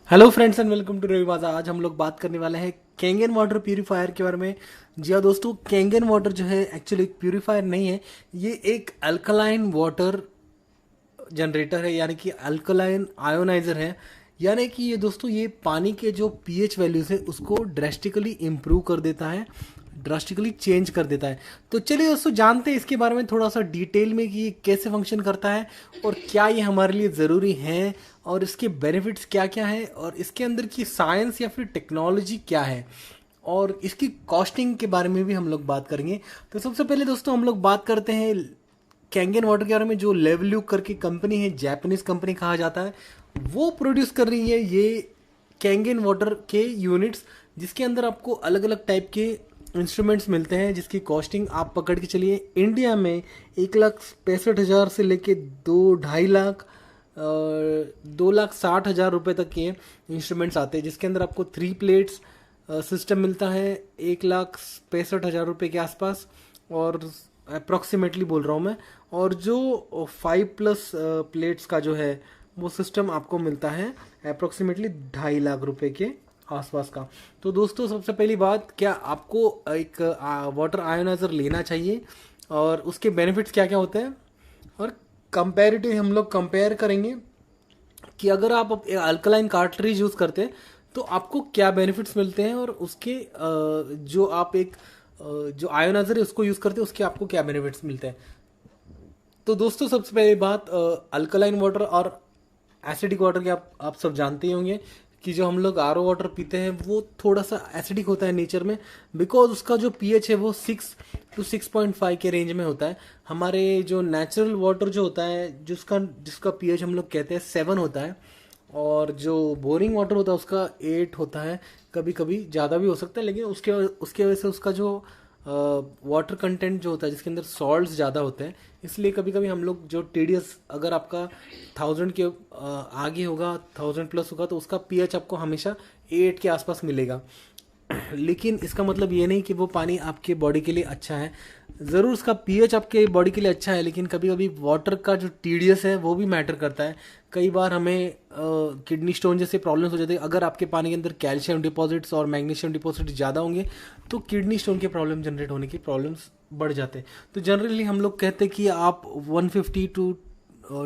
Hello friends and welcome to रविवाजा। आज हम लोग बात करने वाले हैं कैंगन वाटर प्यूरिफायर के बारे में। जी हाँ दोस्तों, कैंगन वाटर जो है एक्चुअली एक प्यूरिफायर नहीं है, ये एक अल्कलाइन वाटर जनरेटर है, यानी कि अल्कलाइन आयोनाइजर है। यानी कि ये दोस्तों ये पानी के जो पीएच वैल्यूज है उसको ड्रेस्टिकली इम्प्रूव कर देता है, ड्रास्टिकली चेंज कर देता है। तो चलिए दोस्तों जानते हैं इसके बारे में थोड़ा सा डिटेल में कि ये कैसे फंक्शन करता है और क्या ये हमारे लिए ज़रूरी है और इसके बेनिफिट्स क्या क्या है और इसके अंदर की साइंस या फिर टेक्नोलॉजी क्या है और इसकी कॉस्टिंग के बारे में भी हम लोग बात करेंगे। तो सबसे पहले दोस्तों हम लोग बात करते हैं कैंगन वाटर के बारे में। जो लेवल्यूक करके कंपनी है, जापानीज कंपनी कहा जाता है, वो प्रोड्यूस कर रही है ये कैंगन वाटर के यूनिट्स, जिसके अंदर आपको अलग अलग टाइप के इंस्ट्रूमेंट्स मिलते हैं, जिसकी कॉस्टिंग आप पकड़ के चलिए इंडिया में 1,65,000 से लेके 2-2.5 लाख 2,60,000 रुपये तक के इंस्ट्रूमेंट्स आते हैं, जिसके अंदर आपको 3 प्लेट्स सिस्टम मिलता है 1,65,000 रुपये के आसपास, और अप्रॉक्सीमेटली बोल रहा हूँ मैं। और जो 5+ प्लेट्स का जो है वो सिस्टम आपको मिलता है अप्रॉक्सीमेटली 2.5 लाख रुपए के आसपास का। तो दोस्तों सबसे पहली बात, क्या आपको एक वाटर आयोनाइजर लेना चाहिए और उसके बेनिफिट्स क्या क्या होते हैं, और कंपैरेटिव हम लोग कंपेयर करेंगे कि अगर आप अल्कलाइन कार्ट्रिज यूज़ करते हैं तो आपको क्या बेनिफिट्स मिलते हैं, और उसके जो आप जो आयोनाइजर है उसको यूज़ करते हैं उसके आपको क्या बेनिफिट्स मिलते हैं। तो दोस्तों सबसे पहली बात, अल्कलाइन वाटर और एसिडिक वाटर के आप सब जानते ही होंगे कि जो हम लोग आरओ वाटर पीते हैं वो थोड़ा सा एसिडिक होता है नेचर में, बिकॉज उसका जो पीएच है वो 6 to 6.5 के रेंज में होता है। हमारे जो नेचुरल वाटर जो होता है जिसका पीएच हम लोग कहते हैं 7 होता है, और जो बोरिंग वाटर होता है उसका 8 होता है, कभी कभी ज़्यादा भी हो सकता है, लेकिन उसके उसके वजह से उसका जो वाटर कंटेंट जो होता है जिसके अंदर सॉल्ट्स ज़्यादा होते हैं, इसलिए कभी कभी हम लोग जो टीडीएस, अगर आपका 1000 के आगे होगा, 1000+ होगा, तो उसका पीएच आपको हमेशा 8 के आसपास मिलेगा। लेकिन इसका मतलब ये नहीं कि वो पानी आपके बॉडी के लिए अच्छा है। ज़रूर उसका पीएच आपके बॉडी के लिए अच्छा है, लेकिन कभी कभी वाटर का जो टीडीएस है वो भी मैटर करता है। कई बार हमें किडनी स्टोन जैसे प्रॉब्लम्स हो जाते हैं। अगर आपके पानी के अंदर कैल्शियम डिपॉजिट्स और मैग्नीशियम डिपॉजिट ज़्यादा होंगे तो किडनी स्टोन के प्रॉब्लम जनरेट होने की प्रॉब्लम्स बढ़ जाते हैं। तो जनरली हम लोग कहते हैं कि आप 150 to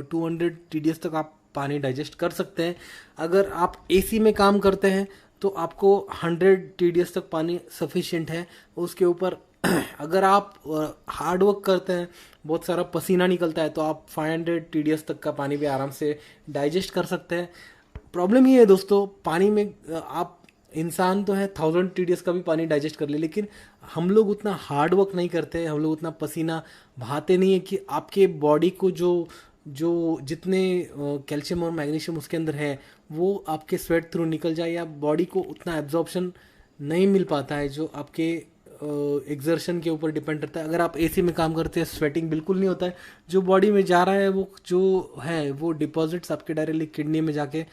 200 टीडीएस तक आप पानी डाइजेस्ट कर सकते हैं। अगर आप एसी में काम करते हैं तो आपको 100 टीडीएस तक पानी सफिशिएंट है। उसके ऊपर अगर आप हार्ड वर्क करते हैं, बहुत सारा पसीना निकलता है, तो आप 500 टीडीएस तक का पानी भी आराम से डाइजेस्ट कर सकते हैं। प्रॉब्लम ये है दोस्तों, पानी में आप इंसान तो है 1000 टीडीएस का भी पानी डाइजेस्ट कर ले, लेकिन हम लोग उतना हार्ड वर्क नहीं करते, हम लोग उतना पसीना बहाते नहीं है कि आपके बॉडी को जो जो जितने कैल्शियम और मैग्नीशियम उसके अंदर है वो आपके स्वेट थ्रू निकल जाए, या बॉडी को उतना एब्जॉर्प्शन नहीं मिल पाता है जो आपके एग्जर्शन के ऊपर डिपेंड करता है। अगर आप एसी में काम करते हैं स्वेटिंग बिल्कुल नहीं होता है, जो बॉडी में जा रहा है वो जो है वो डिपॉजिट्स आपके डायरेक्टली किडनी में जाके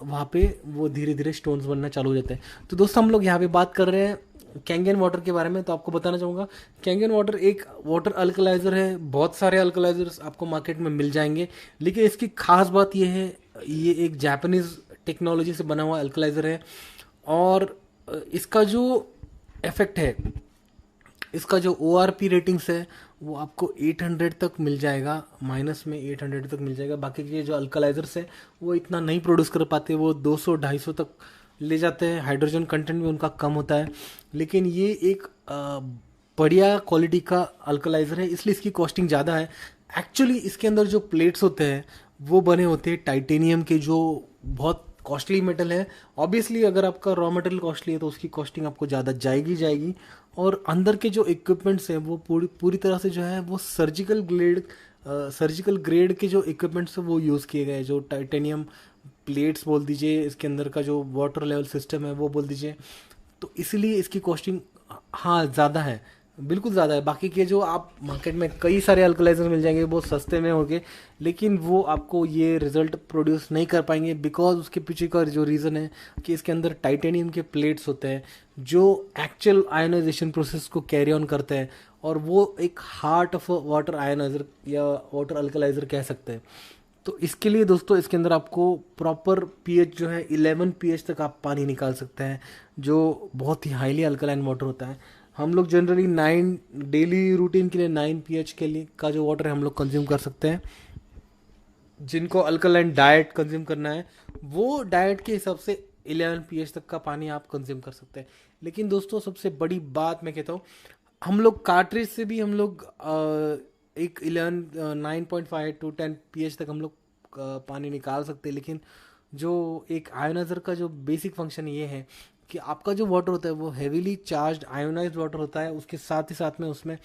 वहाँ पे वो धीरे धीरे स्टोन्स बनना चालू हो जाते हैं। तो दोस्तों हम लोग यहाँ पे बात कर रहे हैं कैंगन वाटर के बारे में। तो आपको बताना चाहूँगा, कैंगन वाटर एक वाटर अल्कलाइजर है। बहुत सारे अल्कलाइजर्स आपको मार्केट में मिल जाएंगे, लेकिन इसकी खास बात यह है ये एक जापानीज टेक्नोलॉजी से बना हुआ अल्कलाइजर है, और इसका जो इफेक्ट है, इसका जो ORP रेटिंग्स है वो आपको 800 तक मिल जाएगा, माइनस में 800 तक मिल जाएगा। बाकी के जो अल्कलाइजर्स है वो इतना नहीं प्रोड्यूस कर पाते, वो 200-250 तक ले जाते हैं। हाइड्रोजन कंटेंट भी उनका कम होता है, लेकिन ये एक बढ़िया क्वालिटी का अल्कलाइजर है, इसलिए इसकी कॉस्टिंग ज़्यादा है। एक्चुअली इसके अंदर जो प्लेट्स होते हैं वो बने होते हैं टाइटेनियम के, जो बहुत कॉस्टली मेटल है। ऑब्वियसली अगर आपका रॉ मटेरियल कॉस्टली है तो उसकी कॉस्टिंग आपको ज़्यादा जाएगी जाएगी। और अंदर के जो इक्विपमेंट्स हैं वो पूरी पूरी तरह से जो है वो सर्जिकल ग्रेड के जो इक्विपमेंट्स हैं वो यूज़ किए गए हैं। जो टाइटेनियम प्लेट्स बोल दीजिए, इसके अंदर का जो वाटर लेवल सिस्टम है वो बोल दीजिए, तो इसलिए इसकी कॉस्टिंग हाँ ज़्यादा है, बिल्कुल ज़्यादा है। बाकी के जो आप मार्केट में कई सारे अल्कलाइजर मिल जाएंगे वो सस्ते में होंगे, लेकिन वो आपको ये रिजल्ट प्रोड्यूस नहीं कर पाएंगे, बिकॉज उसके पीछे का जो रीज़न है कि इसके अंदर टाइटेनियम के प्लेट्स होते हैं जो एक्चुअल आयोनाइजेशन प्रोसेस को कैरी ऑन करते हैं, और वो एक हार्ट ऑफ वाटर आयोनाइजर या वाटर अल्कलाइजर कह सकते हैं। तो इसके लिए दोस्तों इसके अंदर आपको प्रॉपर पीएच जो है 11 पीएच तक आप पानी निकाल सकते हैं, जो बहुत ही हाईली अल्कलाइन वाटर होता है। हम लोग जनरली 9 डेली रूटीन के लिए 9 पीएच के लिए का जो वाटर है हम लोग कंज्यूम कर सकते हैं। जिनको अल्कलाइन डाइट कंज्यूम करना है वो डाइट के हिसाब से 11 पीएच तक का पानी आप कंज्यूम कर सकते हैं। लेकिन दोस्तों सबसे बड़ी बात मैं कहता हूँ, हम लोग कार्ट्रिज से भी हम लोग एक 9.5 टू 10 पीएच तक हम लोग पानी निकाल सकते हैं। लेकिन जो एक आयोनाइजर का जो बेसिक फंक्शन ये है कि आपका जो वाटर होता है वो हेवीली चार्ज्ड आयोनाइज्ड वाटर होता है, उसके साथ ही साथ में उसमें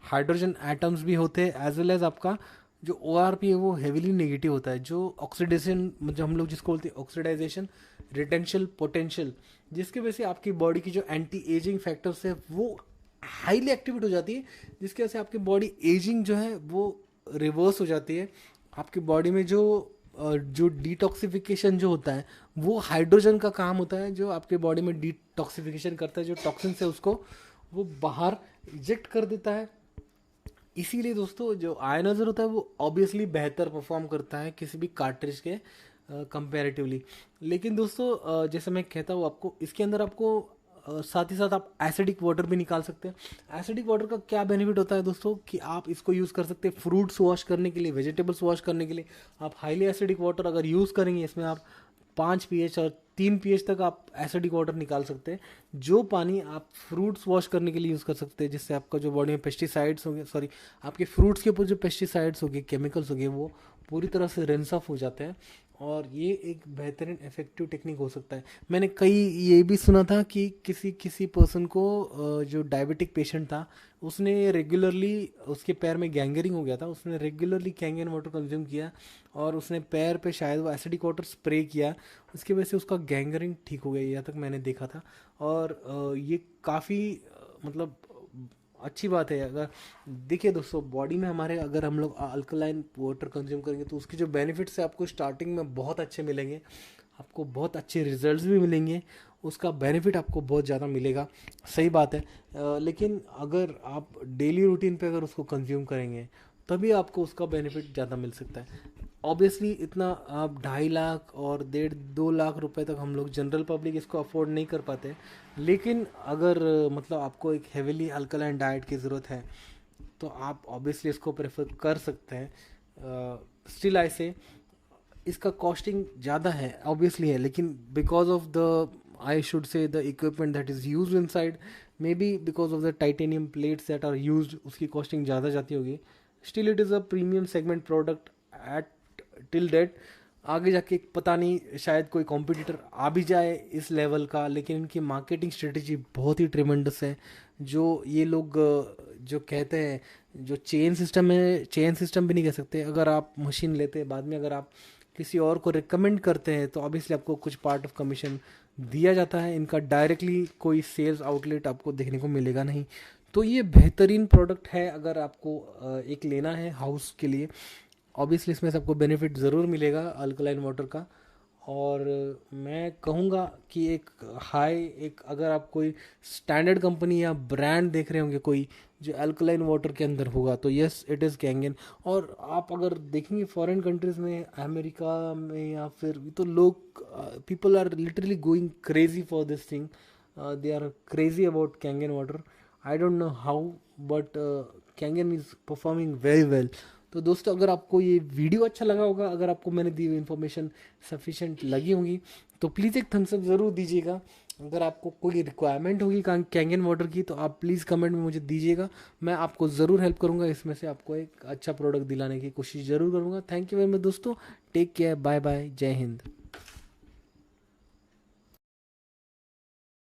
हाइड्रोजन एटम्स भी होते हैं, एज वेल एज आपका जो ORP है वो हेवीली नेगेटिव होता है। जो ऑक्सीडेशन, जो हम लोग जिसको बोलते हैं ऑक्सीडाइजेशन रिटेंशियल पोटेंशियल, जिसके वजह से आपकी बॉडी की जो एंटी एजिंग फैक्टर्स है वो हाईली एक्टिवेट हो जाती है, जिसकी वजह से आपकी बॉडी एजिंग जो है वो रिवर्स हो जाती है। आपकी बॉडी में जो डिटॉक्सिफिकेशन जो होता है वो हाइड्रोजन का काम होता है, जो आपके बॉडी में डिटॉक्सिफिकेशन करता है, जो टॉक्सिन है उसको वो बाहर इजेक्ट कर देता है। इसीलिए दोस्तों जो आयनाइजर होता है वो ऑब्वियसली बेहतर परफॉर्म करता है किसी भी कार्ट्रिज के कंपैरेटिवली। लेकिन दोस्तों जैसे मैं कहता हूँ आपको, इसके अंदर आपको साथ ही साथ आप एसिडिक वाटर भी निकाल सकते हैं। एसिडिक वाटर का क्या बेनिफिट होता है दोस्तों कि आप इसको यूज़ कर सकते हैं फ्रूट्स वॉश करने के लिए, वेजिटेबल्स वॉश करने के लिए। आप हाईली एसिडिक वाटर अगर यूज़ करेंगे, इसमें आप 5 पीएच और 3 पीएच तक आप एसिडिक वाटर निकाल सकते हैं, जो पानी आप फ्रूट्स वॉश करने के लिए यूज़ कर सकते हैं, जिससे आपका जो बॉडी में पेस्टिसाइड्स होंगे, सॉरी आपके फ्रूट्स के ऊपर जो पेस्टिसाइड्स होंगे, केमिकल्स होंगे, वो पूरी तरह से रिंस ऑफ हो जाते हैं। और ये एक बेहतरीन इफेक्टिव टेक्निक हो सकता है। मैंने कई ये भी सुना था कि किसी पर्सन को जो डायबिटिक पेशेंट था, उसने रेगुलरली, उसके पैर में गैंगरिंग हो गया था, उसने रेगुलरली कैंगन वाटर कंज्यूम किया और उसने पैर पे शायद वो एसिडिक वाटर स्प्रे किया, उसकी वजह से उसका गैंगरिंग ठीक हो गया, यहाँ तक मैंने देखा था। और ये काफ़ी मतलब अच्छी बात है। अगर देखिए दोस्तों, बॉडी में हमारे अगर हम लोग अल्कलाइन वाटर कंज्यूम करेंगे तो उसके जो बेनिफिट्स है आपको स्टार्टिंग में बहुत अच्छे मिलेंगे, आपको बहुत अच्छे रिजल्ट्स भी मिलेंगे, उसका बेनिफिट आपको बहुत ज़्यादा मिलेगा, सही बात है। लेकिन अगर आप डेली रूटीन पे अगर उसको कंज्यूम करेंगे तभी आपको उसका बेनिफिट ज़्यादा मिल सकता है। ऑब्वियसली इतना आप 2.5 लाख और 1.5-2 लाख रुपए तक हम लोग जनरल पब्लिक इसको अफोर्ड नहीं कर पाते। लेकिन अगर मतलब आपको एक हेविली अल्कलाइन डाइट की ज़रूरत है तो आप ऑब्वियसली इसको प्रेफर कर सकते हैं। स्टिल आई से इसका कॉस्टिंग ज़्यादा है, ऑब्वियसली है, लेकिन because of the, I should say, the equipment that is used inside, may be because of the titanium plates that are used, उसकी कॉस्टिंग ज़्यादा जाती होगी। Still it is a premium segment product at till date. आगे जाके पता नहीं शायद कोई कॉम्पिटिटर आ भी जाए इस लेवल का, लेकिन इनकी मार्केटिंग स्ट्रेटजी बहुत ही ट्रिमेंडस है। जो ये लोग जो कहते हैं, जो चेन सिस्टम है, चेन सिस्टम भी नहीं कह सकते, अगर आप मशीन लेते हैं बाद में अगर आप किसी और को रिकमेंड करते हैं तो ऑब्वियसली आपको कुछ पार्ट ऑफ कमीशन दिया जाता है। इनका डायरेक्टली कोई सेल्स आउटलेट आपको देखने को मिलेगा नहीं। तो ये बेहतरीन प्रोडक्ट है अगर आपको एक लेना है हाउस के लिए। ऑब्वियसली इसमें से आपको बेनिफिट ज़रूर मिलेगा अल्कलाइन वाटर का। और मैं कहूँगा कि एक अगर आप कोई स्टैंडर्ड कंपनी या ब्रांड देख रहे होंगे कोई जो अल्कलाइन वाटर के अंदर होगा, तो यस इट इज़ कैंगन। और आप अगर देखेंगे फॉरेन कंट्रीज़ में, अमेरिका में, या फिर तो लोग, people are literally going crazy for this thing, they are crazy about Kangen water. I don't know how, but Kangen is performing very well. तो दोस्तों अगर आपको ये वीडियो अच्छा लगा होगा, अगर आपको मैंने दी हुई इन्फॉर्मेशन सफिशेंट लगी होगी, तो प्लीज़ एक थम्स अप ज़रूर दीजिएगा। अगर आपको कोई रिक्वायरमेंट होगी कैंगन वाटर की तो आप प्लीज़ कमेंट में मुझे दीजिएगा, मैं आपको ज़रूर हेल्प करूँगा, इसमें से आपको एक अच्छा प्रोडक्ट दिलाने की कोशिश ज़रूर करूँगा। थैंक यू वेरी मच दोस्तों, टेक केयर, बाय बाय, जय हिंद।